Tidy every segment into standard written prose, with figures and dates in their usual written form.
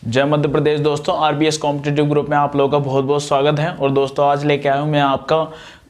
जय मध्य प्रदेश दोस्तों, RBS competitive group में आप लोगों का बहुत बहुत स्वागत है। और दोस्तों आज लेके आया हूँ मैं आपका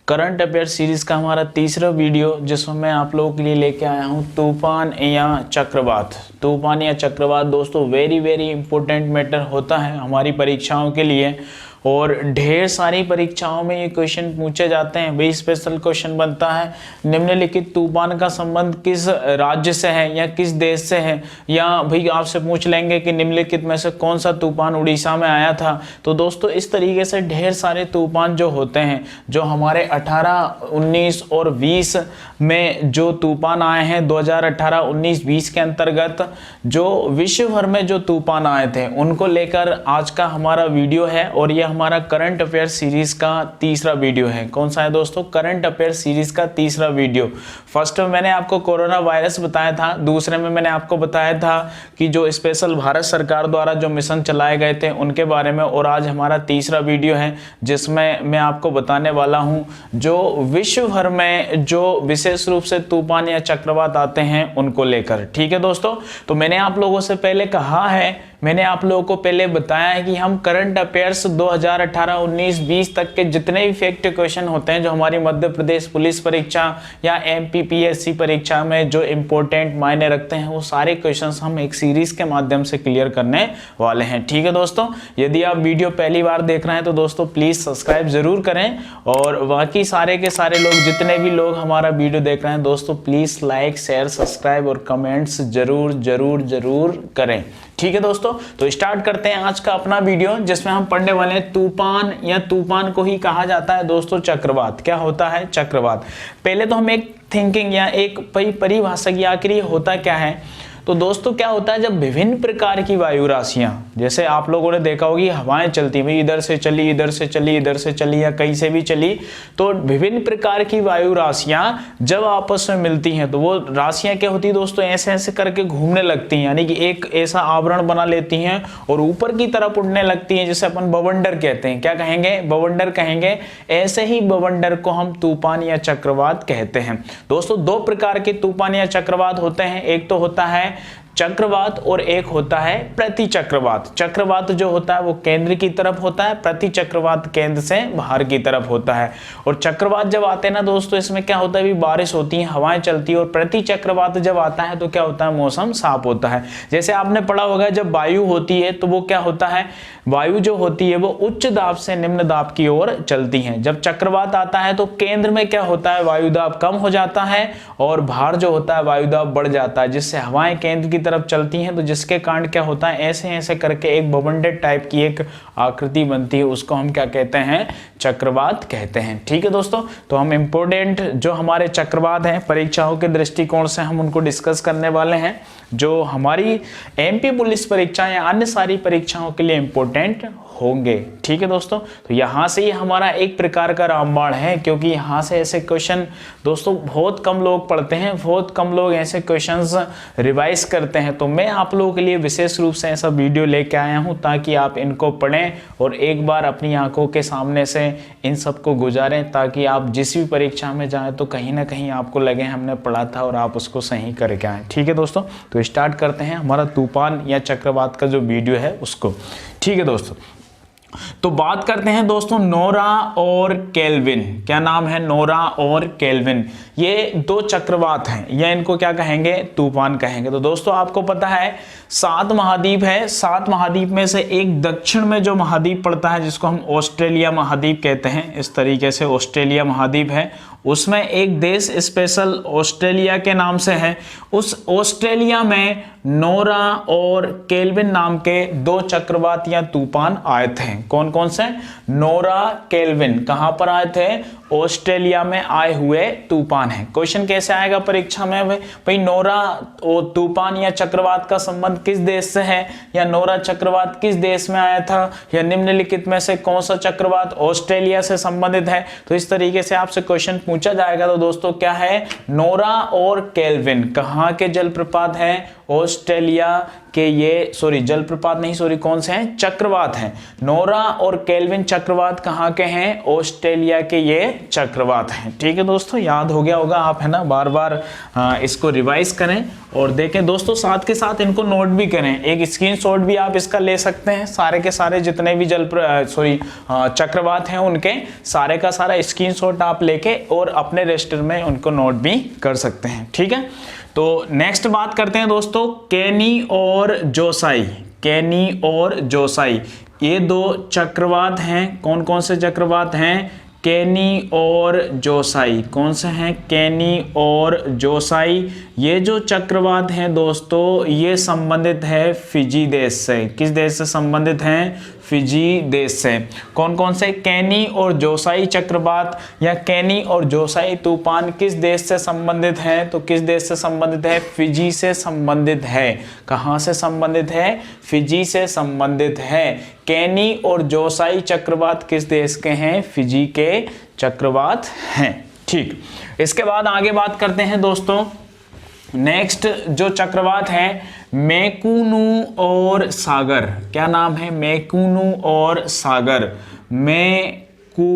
करंट अफेयर सीरीज का हमारा तीसरा वीडियो, जिसमें मैं आप लोगों के लिए लेके आया हूँ तूफान या चक्रवात। तूफान या चक्रवात दोस्तों वेरी वेरी इंपॉर्टेंट मैटर होता है हमारी परीक्षाओं के लिए, और ढेर सारी परीक्षाओं में ये क्वेश्चन पूछे जाते हैं। वही स्पेशल क्वेश्चन बनता है, निम्नलिखित तूफान का संबंध किस राज्य से है या किस देश से है, या भाई आपसे पूछ लेंगे कि निम्नलिखित में से कौन सा तूफान उड़ीसा में आया था। तो दोस्तों इस तरीके से ढेर सारे तूफान जो होते हैं, जो हमारे 18, 19 और 20 में जो तूफान आए हैं 2018, 19, 20 के अंतर्गत जो विश्व भर में जो तूफान आए थे उनको लेकर आज का हमारा वीडियो है। और यह हमारा करंट अफेयर सीरीज का तीसरा वीडियो है। कौन सा है दोस्तों? करंट अफेयर सीरीज का तीसरा वीडियो। फर्स्ट में मैंने आपको कोरोना वायरस बताया था, दूसरे में मैंने आपको बताया था कि जो स्पेशल भारत सरकार द्वारा जो मिशन चलाए गए थे उनके बारे में, और आज हमारा तीसरा वीडियो है जिसमें मैं आपको बताने वाला हूं जो विश्व भर में जो विशेष रूप से तूफान या चक्रवात आते हैं उनको लेकर। ठीक है दोस्तों, तो मैंने आप लोगों से पहले कहा है, मैंने आप लोगों को पहले बताया है कि हम करंट अफेयर्स 2018, 19, 20 तक के जितने भी फैक्ट क्वेश्चन होते हैं जो हमारी मध्य प्रदेश पुलिस परीक्षा या एमपीपीएससी परीक्षा में जो इंपॉर्टेंट मायने रखते हैं, वो सारे क्वेश्चंस हम एक सीरीज के माध्यम से क्लियर करने वाले हैं। ठीक है दोस्तों, यदि आप वीडियो पहली बार देख रहे हैं तो दोस्तों प्लीज सब्सक्राइब जरूर करें, और बाकी सारे के सारे लोग जितने भी लोग हमारा वीडियो देख रहे हैं दोस्तों प्लीज लाइक, शेयर, सब्सक्राइब और कमेंट्स जरूर जरूर जरूर करें। ठीक है दोस्तों, तो स्टार्ट करते हैं आज का अपना वीडियो, जिसमें हम पढ़ने वाले हैं तूफान, या तूफान को ही कहा जाता है दोस्तों चक्रवात। क्या होता है चक्रवात? पहले तो हम एक थिंकिंग या एक परिभाषा की आखिर होता क्या है। तो दोस्तों क्या होता है, जब विभिन्न प्रकार की वायु राशियां, जैसे आप लोगों ने देखा होगी हवाएं चलती हैं, इधर से चली, इधर से चली, इधर से चली या कहीं से भी चली, तो विभिन्न प्रकार की वायु राशियां जब आपस में मिलती हैं तो वो राशियां क्या होती है दोस्तों, ऐसे ऐसे करके घूमने लगती हैं, यानी कि एक ऐसा आवरण बना लेती हैं और ऊपर की तरफ उड़ने लगती हैं, जिसे अपन बवंडर कहते हैं। क्या कहेंगे? बवंडर कहेंगे। ऐसे ही बवंडर को हम तूफान या चक्रवात कहते हैं। दोस्तों दो प्रकार के तूफान या चक्रवात होते हैं, एक तो होता है चक्रवात और एक होता है प्रति चक्रवात। चक्रवात जो होता है वो केंद्र की तरफ होता है, प्रति चक्रवात केंद्र से बाहर की तरफ होता है। और चक्रवात जब आते हैं ना दोस्तों, इसमें क्या होता है, भी बारिश होती है, हवाएं चलती है। और प्रति चक्रवात जब आता है तो क्या होता है, मौसम साफ होता है। जैसे आपने पढ़ा होगा जब वायु होती है तो वो क्या होता है, वायु जो होती है वो उच्च दाब से निम्न दाब की ओर चलती है। जब चक्रवात आता है तो केंद्र में क्या होता है, वायु दाब कम हो जाता है और बाहर जो होता है वायु दाब बढ़ जाता है, जिससे हवाएं केंद्र की तरफ चलती हैं। तो जिसके कारण क्या होता है, ऐसे ऐसे करके एक बवंडर टाइप की एक आकृति बनती है, उसको हम क्या कहते हैं, चक्रवात कहते हैं। ठीक है दोस्तों, तो हम इंपोर्टेंट जो हमारे चक्रवात हैं परीक्षाओं के दृष्टिकोण से हम उनको डिस्कस करने वाले हैं, जो हमारी एमपी पुलिस परीक्षा या अन्य सारी परीक्षाओं के लिए इंपॉर्टेंट होंगे। ठीक है दोस्तों, तो यहां से ही हमारा एक प्रकार का रामबाण है, क्योंकि यहां से ऐसे क्वेश्चन दोस्तों बहुत कम लोग पढ़ते हैं, बहुत कम लोग ऐसे क्वेश्चंस रिवाइज करते हैं। तो मैं आप लोगों के लिए विशेष रूप से ऐसा वीडियो लेके आया हूं ताकि आप इनको पढ़ें और एक बार अपनी आंखों के सामने से इन सबको गुजारें, ताकि आप जिस भी परीक्षा में जाएं तो कहीं ना कहीं आपको लगे हमने पढ़ा था और आप उसको सही करके आए। ठीक है दोस्तों, तो स्टार्ट करते हैं हमारा तूफान या चक्रवात का जो वीडियो है उसको। ठीक है दोस्तों, तो बात करते हैं दोस्तों नोरा और केल्विन। क्या नाम है? नोरा और केल्विन। ये दो चक्रवात हैं, या इनको क्या कहेंगे, तूफान कहेंगे। तो दोस्तों आपको पता है 7 महाद्वीप है, 7 महाद्वीप में से एक दक्षिण में जो महाद्वीप पड़ता है जिसको हम ऑस्ट्रेलिया महाद्वीप कहते हैं, इस तरीके से ऑस्ट्रेलिया महाद्वीप है, उसमें एक देश स्पेशल ऑस्ट्रेलिया के नाम से है। उस ऑस्ट्रेलिया में नोरा और केल्विन नाम के दो चक्रवात या तूफान आए थे। कौन कौन से? Nora, kelvin. कहां पर आए थे? ऑस्ट्रेलिया में आए हुए तूफान है। क्वेश्चन कैसे आएगा परीक्षा में भाई, नोरा और तूफान या चक्रवात का संबंध किस देश से है, या नोरा चक्रवात किस देश में आया था, या निम्नलिखित में से कौन सा चक्रवात ऑस्ट्रेलिया से संबंधित है। तो इस तरीके से आपसे क्वेश्चन पूछा जाएगा। तो दोस्तों क्या है, नोरा और केल्विन कहां के जलप्रपात है? ऑस्ट्रेलिया के ये जलप्रपात नहीं, कौन से हैं, चक्रवात हैं। नोरा और केल्विन चक्रवात कहाँ के हैं, ऑस्ट्रेलिया के ये चक्रवात हैं। ठीक है दोस्तों, याद हो गया होगा, आप है ना बार बार इसको रिवाइज करें और देखें दोस्तों, साथ के साथ इनको नोट भी करें। एक स्क्रीनशॉट भी आप इसका ले सकते हैं, सारे के सारे जितने भी चक्रवात हैं उनके सारे का सारा स्क्रीनशॉट आप लेके और अपने रजिस्टर में उनको नोट भी कर सकते हैं। ठीक है, तो नेक्स्ट बात करते हैं दोस्तों, केनी और जोसाई। केनी और जोसाई ये दो चक्रवात हैं। कौन कौन से चक्रवात हैं, केनी और जोसाई। कौन से हैं, केनी और जोसाई। ये जो चक्रवात हैं दोस्तों, ये संबंधित है फिजी देश से। किस देश से संबंधित हैं, फिजी देश से। कौन कौन से, केनी और जोसाई चक्रवात या केनी और जोसाई तूफान किस देश से संबंधित है, तो किस देश से संबंधित है, फिजी से संबंधित है। कहाँ से संबंधित है, फिजी से संबंधित है। केनी और जोसाई चक्रवात किस देश के हैं, फिजी के चक्रवात हैं। ठीक, इसके बाद आगे बात करते हैं दोस्तों, नेक्स्ट जो चक्रवात है मेकुनु और सागर। क्या नाम है, मेकुनु और सागर। मेकुनु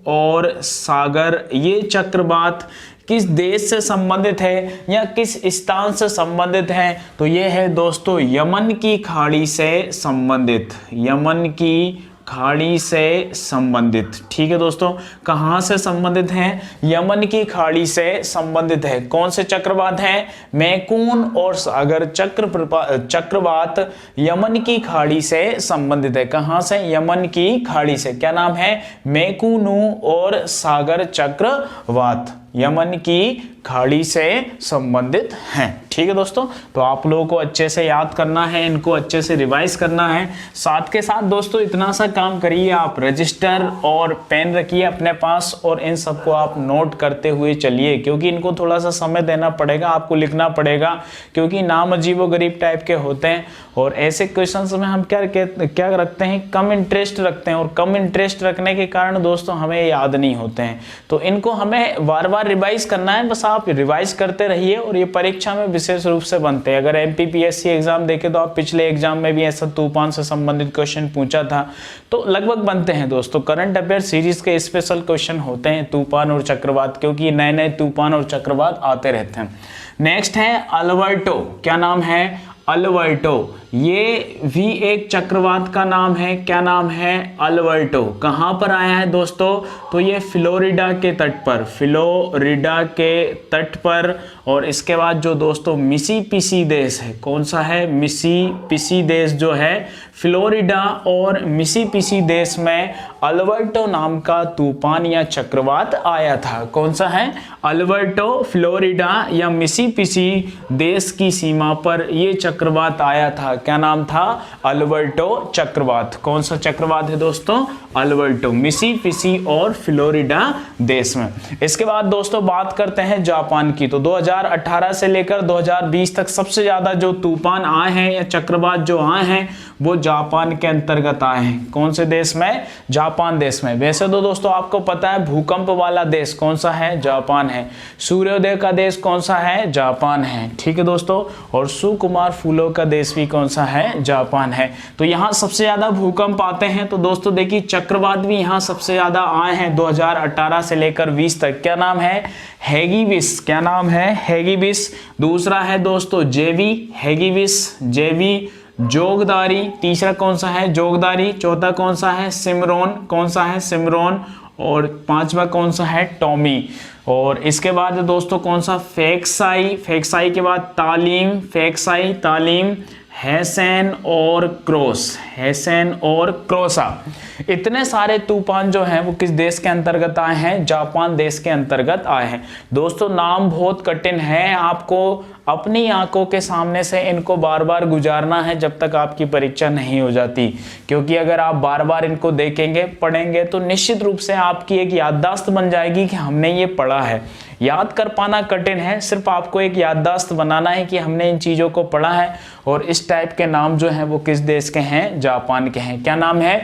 और सागर ये चक्रवात किस देश से संबंधित है या किस स्थान से संबंधित है, तो ये है दोस्तों यमन की खाड़ी से संबंधित। यमन की खाड़ी से संबंधित। ठीक है दोस्तों, कहाँ से संबंधित हैं, यमन की खाड़ी से संबंधित है। कौन से चक्रवात हैं, मेकुन और सागर चक्रवात यमन की खाड़ी से संबंधित है। कहाँ से, यमन की खाड़ी से। क्या नाम है, मेकुनु और सागर चक्रवात यमन की खाड़ी से संबंधित हैं। ठीक है दोस्तों, तो आप लोगों को अच्छे से याद करना है, इनको अच्छे से रिवाइज करना है। साथ के साथ दोस्तों इतना सा काम करिए, आप रजिस्टर और पेन रखिए अपने पास और इन सबको आप नोट करते हुए चलिए, क्योंकि इनको थोड़ा सा समय देना पड़ेगा, आपको लिखना पड़ेगा, क्योंकि नाम अजीबोगरीब टाइप के होते हैं और ऐसे क्वेश्चंस में हम क्या रखते हैं, कम इंटरेस्ट रखते हैं और कम इंटरेस्ट रखने के कारण दोस्तों हमें याद नहीं होते हैं। तो इनको हमें बार बार रिवाइज करना है, बस आप रिवाइज करते रहिए और ये परीक्षा में विशेष रूप से बनते हैं। अगर एमपीपीएससी एग्जाम देखे तो आप पिछले एग्जाम में भी ऐसा तूफान से संबंधित क्वेश्चन पूछा था, तो लगभग बनते हैं दोस्तों। करंट अफेयर सीरीज के स्पेशल क्वेश्चन होते हैं तूफान और चक्रवात, क्योंकि नए नए तूफान और चक्रवात आते रहते हैं। नेक्स्ट है अल्बर्टो। क्या नाम है, अल्बर्टो। ये भी एक चक्रवात का नाम है। क्या नाम है, अल्बर्टो। कहाँ पर आया है दोस्तों, तो ये फ्लोरिडा के तट पर, फ्लोरिडा के तट पर। और इसके बाद जो दोस्तों मिसिसिपी देश है, कौन सा है, मिसिसिपी देश जो है, फ्लोरिडा और मिसिसिपी देश में अल्बर्टो नाम का तूफान या चक्रवात आया था। कौन सा है, अल्बर्टो। फ्लोरिडा या मिसिसिपी देश की सीमा पर ये चक्रवात आया था। क्या नाम था, अल्बर्टो चक्रवात। कौन सा चक्रवात है दोस्तों, अल्बर्टो, मिसिसिपी और फ्लोरिडा देश में। इसके बाद दोस्तों बात करते हैं जापान की। तो 2018 से लेकर 2020 तक सबसे ज्यादा जो तूफान आए हैं या चक्रवात जो आए हैं वो जापान के अंतर्गत आए हैं। कौन से देश में, जापान देश में। वैसे तो दोस्तों आपको पता है भूकंप वाला देश कौन सा है, जापान है। सूर्योदय का देश कौन सा है, जापान है। ठीक है दोस्तों, और सुकुमार फूलों का देश भी कौन सा है, जापान है। तो यहाँ सबसे ज्यादा भूकंप आते हैं। तो दोस्तों देखिए चक्रवात भी यहाँ सबसे ज्यादा आए हैं 2018 से लेकर 20 तक। क्या नाम है, हैगिबिस। क्या नाम है, हैगिबिस। दूसरा है दोस्तों जेवी, हैगिबिस, जेवी। जोगदारी, तीसरा कौन सा है, जोगदारी। चौथा कौन सा है, सिमरोन। कौन सा है, सिमरोन। और पांचवा कौन सा है, टॉमी। और इसके बाद दोस्तों कौन सा, फेक्साई। फेक्साई के बाद तालीम, फेक्साई, तालीम। हैसेन और क्रोस, हैसेन और क्रोसा। इतने सारे तूफान जो हैं वो किस देश के अंतर्गत आए हैं, जापान देश के अंतर्गत आए हैं। दोस्तों नाम बहुत कठिन है, आपको अपनी आंखों के सामने से इनको बार बार गुजारना है जब तक आपकी परीक्षा नहीं हो जाती, क्योंकि अगर आप बार बार इनको देखेंगे, पढ़ेंगे तो निश्चित रूप से आपकी एक याददाश्त बन जाएगी कि हमने ये पढ़ा है। याद कर पाना कठिन है, सिर्फ आपको एक याददाश्त बनाना है कि हमने इन चीज़ों को पढ़ा है। और इस टाइप के नाम जो हैं वो किस देश के हैं, जापान के हैं। क्या नाम है,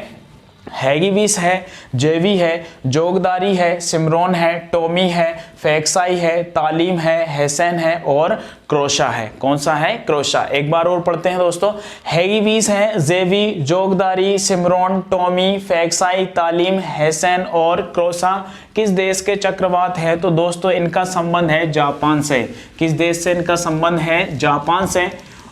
हैगिविस है, जेवी है, जोगदारी है, सिमरोन है, टोमी है, फैक्साई है, तालीम है, हैसन है और क्रोशा है। कौन सा है? क्रोशा। एक बार और पढ़ते हैं दोस्तों। हैगिविस है, जेवी, जोगदारी, सिमरोन, टोमी, फैक्साई, तालीम, हैसन और क्रोशा किस देश के चक्रवात है? तो दोस्तों इनका संबंध है जापान से। किस देश से इनका संबंध है? जापान से।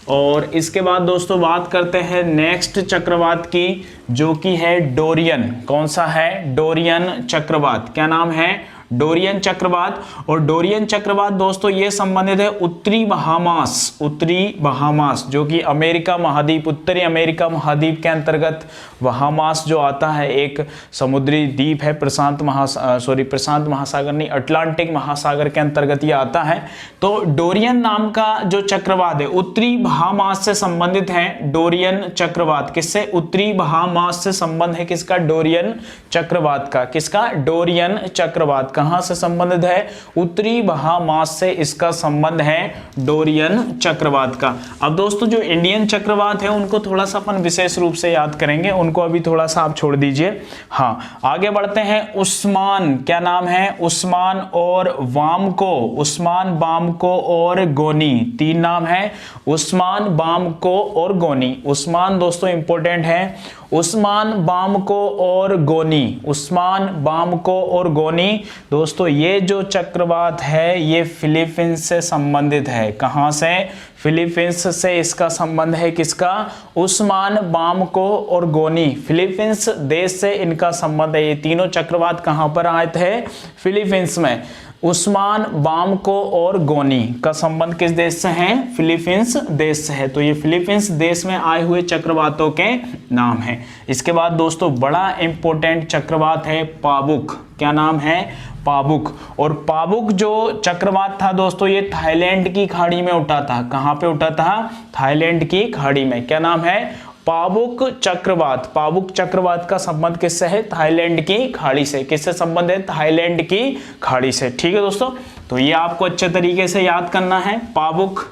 और इसके बाद दोस्तों बात करते हैं नेक्स्ट चक्रवात की, जो कि है डोरियन। कौन सा है? डोरियन चक्रवात। क्या नाम है? डोरियन चक्रवात। और डोरियन चक्रवात दोस्तों ये संबंधित है उत्तरी बहामास, उत्तरी बहामास जो कि अमेरिका महाद्वीप, उत्तरी अमेरिका महाद्वीप के अंतर्गत बहामास जो आता है, एक समुद्री द्वीप है, प्रशांत महासागर नहीं, अटलांटिक महासागर के अंतर्गत ये आता है। तो डोरियन नाम का जो चक्रवात है उत्तरी बहामास से संबंधित है। डोरियन चक्रवात किससे? उत्तरी बहामास से संबंध है किसका? डोरियन चक्रवात का। किसका? डोरियन चक्रवात कहां से संबंधित है? उत्तरी बहामास से इसका संबंध है डोरियन चक्रवात का। अब दोस्तों जो इंडियन चक्रवात है उनको थोड़ा सा अपन विशेष रूप से याद करेंगे, उनको अभी थोड़ा सा आप छोड़ दीजिए। हाँ, आगे बढ़ते हैं। उस्मान, क्या नाम है? उस्मान और वामको, उस्मान, बामको और गोनी, तीन नाम है। उस्मान, बामको और गोनी। उस्मान दोस्तों इंपॉर्टेंट है, उस्मान, बामको और गोनी। उस्मान, बामको और गोनी दोस्तों ये जो चक्रवात है ये फिलीपींस से संबंधित है। कहां से? फिलीपींस से इसका संबंध है। किसका? उस्मान, बामको और गोनी, फिलीपींस देश से इनका संबंध है। ये तीनों चक्रवात कहां पर आए थे? फिलीपींस में। उस्मान, बामको और गोनी का संबंध किस देश से है? फिलीपींस देश से है। तो ये फिलीपींस देश में आए हुए चक्रवातों के नाम है। इसके बाद दोस्तों बड़ा इंपॉर्टेंट चक्रवात है पाबुक। क्या नाम है? पाबुक। और पाबुक जो चक्रवात था दोस्तों ये थाईलैंड की खाड़ी में उठा था। कहां पे उठा था? थाईलैंड की खाड़ी में। क्या नाम है? पाबुक चक्रवात। पाबुक चक्रवात का संबंध किससे है? थाईलैंड की खाड़ी से। किससे संबंध है? थाईलैंड की खाड़ी से। ठीक है दोस्तों, तो ये आपको अच्छे तरीके से याद करना है। पाबुक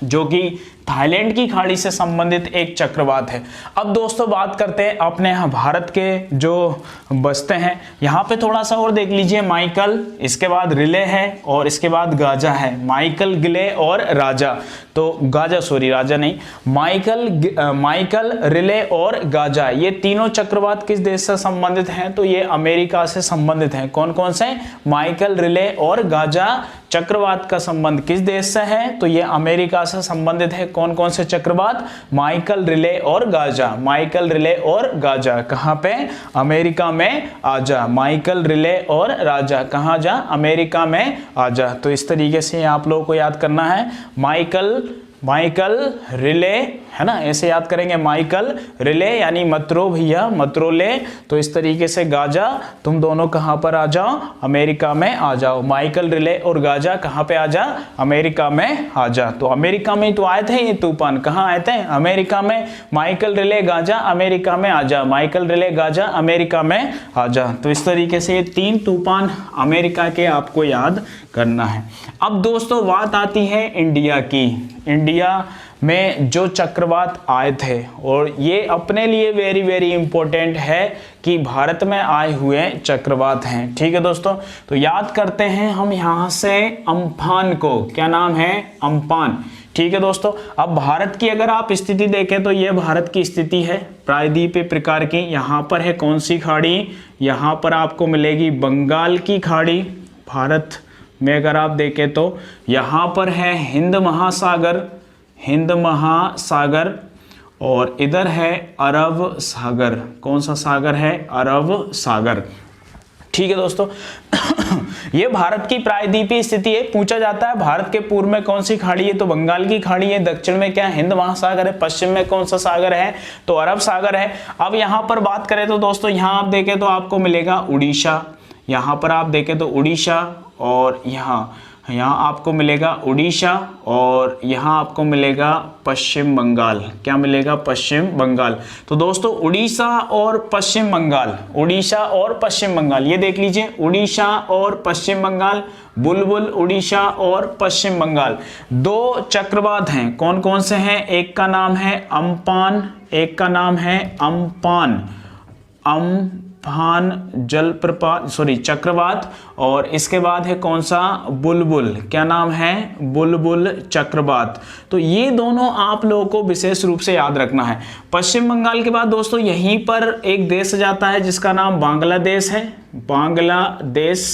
जो कि थाईलैंड की खाड़ी से संबंधित एक चक्रवात है। अब दोस्तों बात करते हैं अपने यहाँ भारत के जो बसते हैं, यहाँ पे थोड़ा सा और देख लीजिए। माइकल, इसके बाद रिले है और इसके बाद गाजा है। माइकल, गिले और राजा। तो गाजा, सॉरी राजा नहीं, माइकल, रिले और गाजा, ये तीनों चक्रवात किस देश से संबंधित हैं? तो ये अमेरिका से संबंधित हैं। कौन कौन से? माइकल, रिले और गाजा चक्रवात का संबंध किस देश से है? तो ये अमेरिका से संबंधित है। कौन कौन से चक्रवात? माइकल, रिले और गाजा। माइकल, रिले और गाजा कहां पे? अमेरिका में आजा। माइकल, रिले और राजा कहां जा? अमेरिका में आजा। तो इस तरीके से आप लोगों को याद करना है। माइकल, रिले, है ना, ऐसे याद करेंगे। माइकल, रिले यानी मतरो भैया, मतरोले। तो इस तरीके से गाजा, तुम दोनों कहां पर आ जाओ? अमेरिका में आ जाओ। माइकल, रिले और गाजा कहां पे आ जा? अमेरिका में आ जा। तो अमेरिका में तो आए थे ये तूफान। कहां आए थे? अमेरिका में। माइकल, रिले, गाजा अमेरिका में आ जा। माइकल, रिले, गाजा अमेरिका में आ जा। तो इस तरीके से ये तीन तूफान अमेरिका के आपको याद करना है। अब दोस्तों बात आती है इंडिया की। इंडिया में जो चक्रवात आए थे, और ये अपने लिए वेरी वेरी इंपॉर्टेंट है कि भारत में आए हुए चक्रवात हैं। ठीक है दोस्तों, तो याद करते हैं हम यहाँ से अम्फान को। क्या नाम है? अम्फान। ठीक है दोस्तों, अब भारत की अगर आप स्थिति देखें तो ये भारत की स्थिति है प्रायद्वीपीय प्रकार की। यहाँ पर है कौन सी खाड़ी? यहाँ पर आपको मिलेगी बंगाल की खाड़ी। भारत में अगर आप देखें तो यहाँ पर है हिंद महासागर, और इधर है अरब सागर। कौन सा सागर है? अरब सागर। ठीक है दोस्तों, ये भारत की प्रायद्वीपीय स्थिति है। पूछा जाता है भारत के पूर्व में कौन सी खाड़ी है? तो बंगाल की खाड़ी है। दक्षिण में क्या? हिंद महासागर है। पश्चिम में कौन सा सागर है? तो अरब सागर है। अब यहाँ पर बात करें तो दोस्तों यहाँ आप देखें तो आपको मिलेगा उड़ीसा। यहाँ पर आप देखें तो उड़ीसा, और यहाँ आपको मिलेगा उड़ीसा, और यहाँ आपको मिलेगा पश्चिम बंगाल। क्या मिलेगा? पश्चिम बंगाल। तो दोस्तों उड़ीसा और पश्चिम बंगाल, उड़ीसा और पश्चिम बंगाल, ये देख लीजिए। उड़ीसा और पश्चिम बंगाल, बुलबुल, उड़ीसा और पश्चिम बंगाल, दो चक्रवात हैं। कौन कौन से हैं? एक का नाम है अम्फान, एक का नाम है अम्फान। अम्फान जलप्रपात, सॉरी चक्रवात, और इसके बाद है कौन सा, बुलबुल, क्या नाम है, बुलबुल चक्रवात। तो ये दोनों आप लोगों को विशेष रूप से याद रखना है। पश्चिम बंगाल के बाद दोस्तों यहीं पर एक देश जाता है जिसका नाम बांग्लादेश है, बांग्लादेश,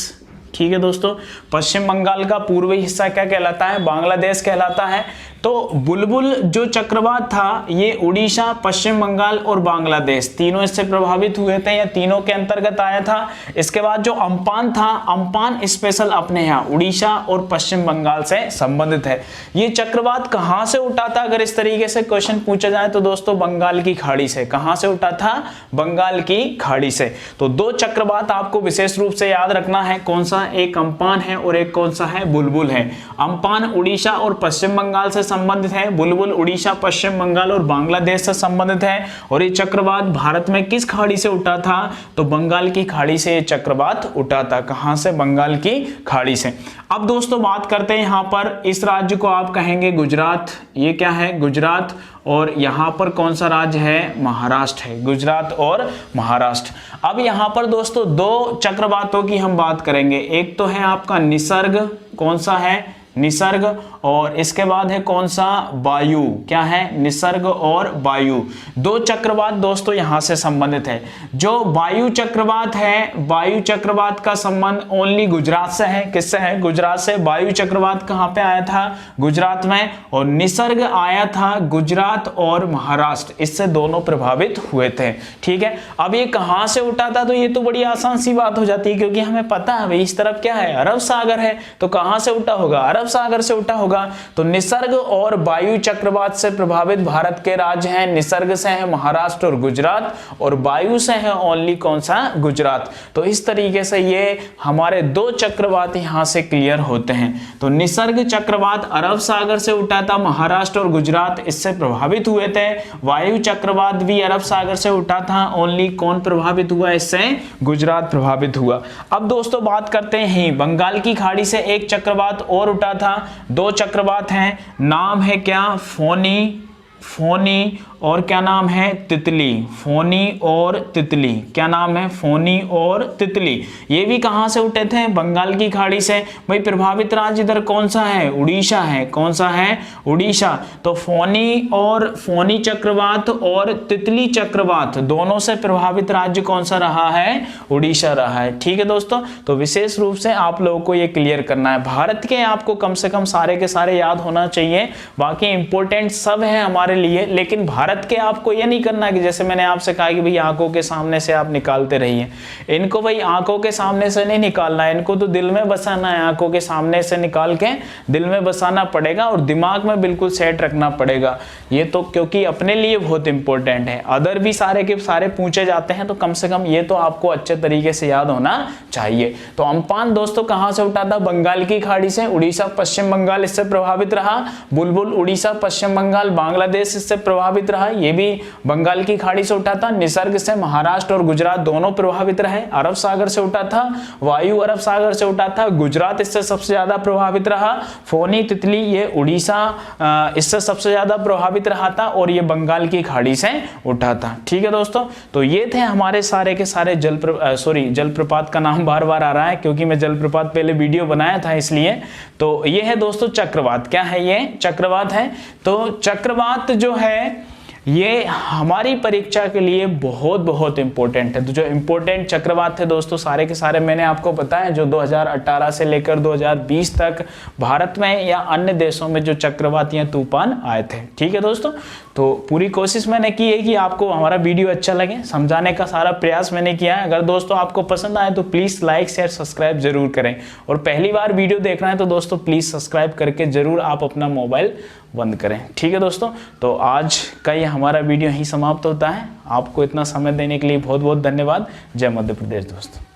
ठीक है दोस्तों। पश्चिम बंगाल का पूर्वी हिस्सा क्या कहलाता है, बांग्लादेश कहलाता है। तो बुलबुल जो चक्रवात था ये उड़ीसा, पश्चिम बंगाल और बांग्लादेश तीनों इससे प्रभावित हुए थे, या तीनों के अंतर्गत आया था। इसके बाद जो अम्फान था, अम्फान स्पेशल अपने यहाँ उड़ीसा और पश्चिम बंगाल से संबंधित है। ये चक्रवात कहाँ से उठा था, अगर इस तरीके से क्वेश्चन पूछा जाए तो दोस्तों बंगाल की खाड़ी से। कहाँ से उठा था, बंगाल की खाड़ी से। तो दो चक्रवात आपको विशेष रूप से याद रखना है, कौन सा, एक अम्फान है और एक कौन सा है, बुलबुल है। अम्फान उड़ीसा और पश्चिम बंगाल से संबंधित है, बुलबुल उड़ीसा, पश्चिम बंगाल और बांग्लादेश से संबंधित है। और ये चक्रवात भारत में किस खाड़ी से उठा था, तो बंगाल की खाड़ी से ये चक्रवात उठा था। कहां से, बंगाल की खाड़ी से। अब दोस्तों बात करते हैं यहां पर, इस राज्य को आप कहेंगे गुजरात, ये क्या है, गुजरात, और यहां पर कौन सा राज्य है, महाराष्ट्र है, गुजरात और महाराष्ट्र। अब यहां पर दोस्तों दो चक्रवातों की हम बात करेंगे, एक तो है आपका निसर्ग, कौन सा है, निसर्ग, और इसके बाद है कौन सा, वायु, क्या है, निसर्ग और वायु। दो चक्रवात दोस्तों यहां से संबंधित है। जो वायु चक्रवात है, वायु चक्रवात का संबंध ओनली गुजरात से है, किससे है, गुजरात से। वायु चक्रवात कहां पे आया था, गुजरात में, और निसर्ग आया था गुजरात और महाराष्ट्र, इससे दोनों प्रभावित हुए थे, ठीक है। अब ये कहां से उठा था, तो ये तो बड़ी आसान सी बात हो जाती है, क्योंकि हमें पता है भाई इस तरफ क्या है, अरब सागर है, तो कहां से उठा होगा, अरब सागर से उठा होगा। तो निसर्ग और वायु चक्रवात से प्रभावित भारत के राज्य हैं, निसर्ग से है महाराष्ट्र और गुजरात, और वायु से है ओनली कौन सा, गुजरात। तो इस तरीके से ये हमारे दो चक्रवात यहां से क्लियर होते हैं। तो निसर्ग चक्रवात अरब सागर से उठा था, महाराष्ट्र और गुजरात इससे प्रभावित हुए थे। वायु चक्रवात भी अरब सागर से उठा था, ओनली कौन प्रभावित हुआ, इससे गुजरात प्रभावित हुआ। अब दोस्तों बात करते हैं बंगाल की खाड़ी से एक चक्रवात और उठा था। दो चक्रवात हैं, नाम है क्या, फोनी, फोनी, और क्या नाम है, तितली, फोनी और तितली, क्या नाम है, फोनी और तितली। ये भी कहां से उठे थे, बंगाल की खाड़ी से। भाई प्रभावित राज्य इधर कौन सा है, उड़ीसा है, कौन सा है, उड़ीसा। तो फोनी और फोनी चक्रवात और तितली चक्रवात दोनों से प्रभावित राज्य कौन सा रहा है, उड़ीसा रहा है, ठीक है दोस्तों। तो विशेष रूप से आप लोगों को ये क्लियर करना है। भारत के आपको कम से कम सारे के सारे याद होना चाहिए, बाकी इंपॉर्टेंट सब है हमारे लिए, लेकिन भारत के आपको ये नहीं करना कि जैसे मैंने आपसे कहा कि भाई आंखों के सामने से आप निकालते रहिए, इनको भाई आंखों के सामने से नहीं निकालना है, इनको तो दिल में बसाना है। आंखों के सामने से निकाल के दिल में बसाना पड़ेगा और दिमाग में बिल्कुल सेट रखना पड़ेगा। ये तो क्योंकि अपने लिए बहुत इंपॉर्टेंट है, अदर भी सारे के सारे पूछे जाते हैं, तो कम से कम ये तो आपको अच्छे तरीके से याद होना चाहिए। तो अम्फान दोस्तों कहां से उठा था, बंगाल की खाड़ी से, उड़ीसा पश्चिम बंगाल इससे प्रभावित रहा। बुलबुल उड़ीसा पश्चिम बंगाल बांग्लादेश इससे प्रभावित रहा, ये भी बंगाल की खाड़ी से उठा था। निसर्ग से महाराष्ट्र और गुजरात दोनों प्रभावित रहे। अरब सागर से उठा था, वायु अरब सागर से उठा था, गुजरात इससे सबसे ज्यादा प्रभावित रहा। फोनी तितली ये उड़ीसा इससे सबसे ज्यादा प्रभावित रहा था, और ये बंगाल की खाड़ी से उठा था, ठीक है दोस्तों। तो ये थे हमारे सारे के सारे जलप्रपात का नाम बार बार आ रहा है क्योंकि मैं जलप्रपात पहले वीडियो बनाया था इसलिए। तो ये है दोस्तों चक्रवात, क्या है ये, चक्रवात है। तो चक्रवात जो है ये हमारी परीक्षा के लिए बहुत बहुत इंपॉर्टेंट है। तो जो इंपॉर्टेंट चक्रवात थे दोस्तों सारे के सारे मैंने आपको बताया, जो 2018 से लेकर 2020 तक भारत में या अन्य देशों में जो चक्रवात या तूफान आए थे, ठीक है दोस्तों। तो पूरी कोशिश मैंने की है कि आपको हमारा वीडियो अच्छा लगे, समझाने का सारा प्रयास मैंने किया है। अगर दोस्तों आपको पसंद आए तो प्लीज़ लाइक शेयर सब्सक्राइब जरूर करें, और पहली बार वीडियो देख रहे हैं तो दोस्तों प्लीज़ सब्सक्राइब करके जरूर आप अपना मोबाइल बंद करें, ठीक है दोस्तों। तो आज का ये हमारा वीडियो यहीं समाप्त होता है। आपको इतना समय देने के लिए बहुत बहुत धन्यवाद। जय मध्य प्रदेश दोस्तों।